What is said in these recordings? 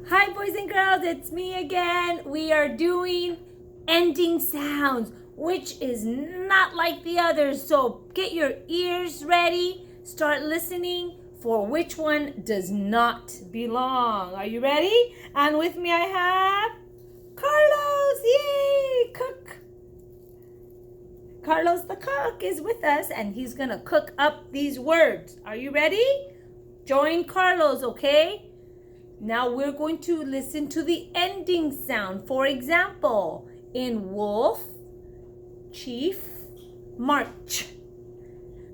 Hi boys and girls, it's me again. We are doing ending sounds, which is not like the others. So get your ears ready, start listening for which one does not belong. Are you ready? And with me I have Carlos, yay, cook. Carlos the cook is with us and he's gonna cook up these words. Are you ready? Join Carlos, okay? Now we're going to listen to the ending sound. For example, in wolf, chief, march.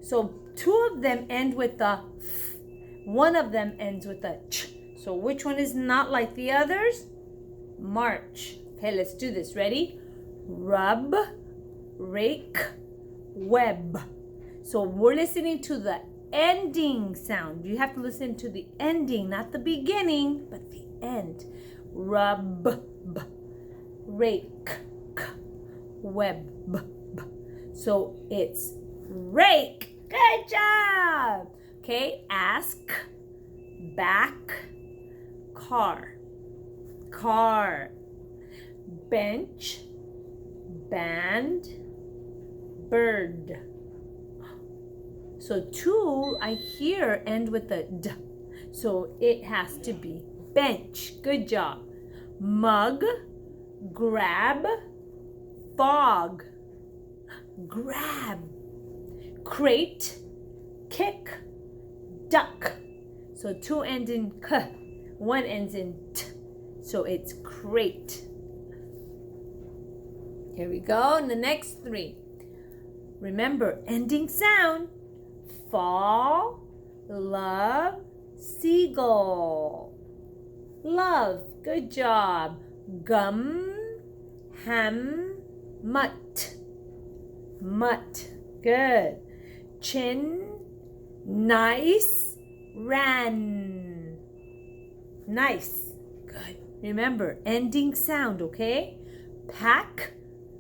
So two of them end with the f. One of them ends with a ch. So which one is not like the others? March. Okay, let's do this. Ready? Rub, rake, web. So we're listening to the ending sound. You have to listen to the ending, not the beginning, but the end. Rub, b, rake, k, web, b. So it's rake. Good job. Okay, ask, back, car, car, bench, band, bird. So two, I hear end with a d. So it has to be bench. Good job. Mug, grab, fog, grab. Crate, kick, duck. So two ends in k, one ends in t. So it's crate. Here we go. And the next three. Remember, ending sound. Fall, love, seagull. Love, good job. Gum, ham, mutt. Mutt, good. Chin, nice, ran. Nice, good. Remember, ending sound, okay? Pack,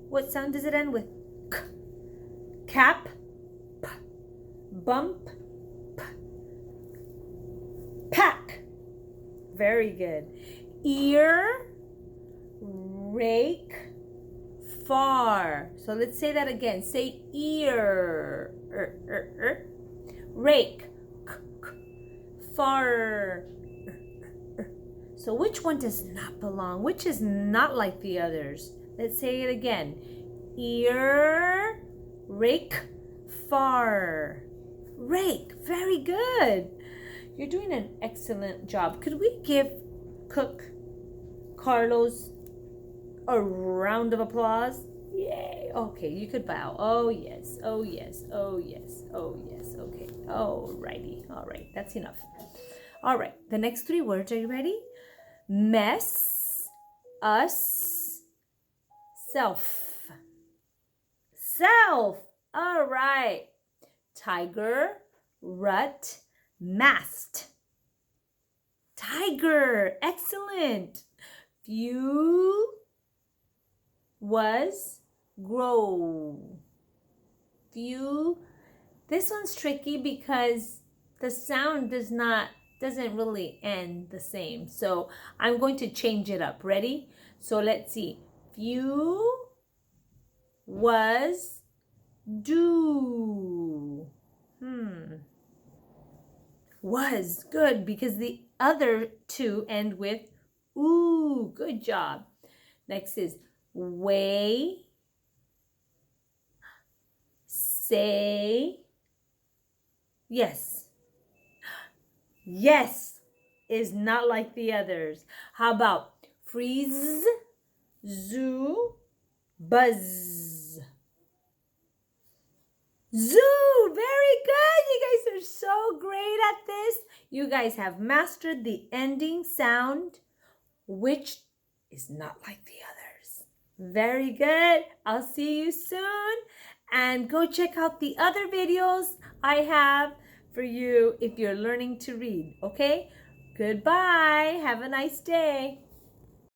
what sound does it end with? K. Cap, p. Bump, p. Pack. Very good. Ear, rake, far. So let's say that again. Say ear, rake, k, k. Far. So which one does not belong? Which is not like the others? Let's say it again. Ear, rake, far. Rake, very good. You're doing an excellent job. Could we give Cook Carlos a round of applause? Yay. Okay, you could bow. Oh yes, oh yes, oh yes, oh yes. Okay, alrighty. All right, that's enough. All right, the next three words, are you ready? Mess, us, self. Self. All right. Tiger, rut, mast. Tiger, excellent. Few, was, grow. Few. This one's tricky because the sound doesn't really end the same. So I'm going to change it up. Ready? So let's see. Few, was, do. Was, good, because the other two end with ooh. Good job. Next is weigh, say, yes. Yes is not like the others. How about freeze, zoo, buzz. Zoo, very good. You guys are so great at this. You guys have mastered the ending sound, which is not like the others. Very good. I'll see you soon. And go check out the other videos I have for you if you're learning to read, okay? Goodbye. Have a nice day.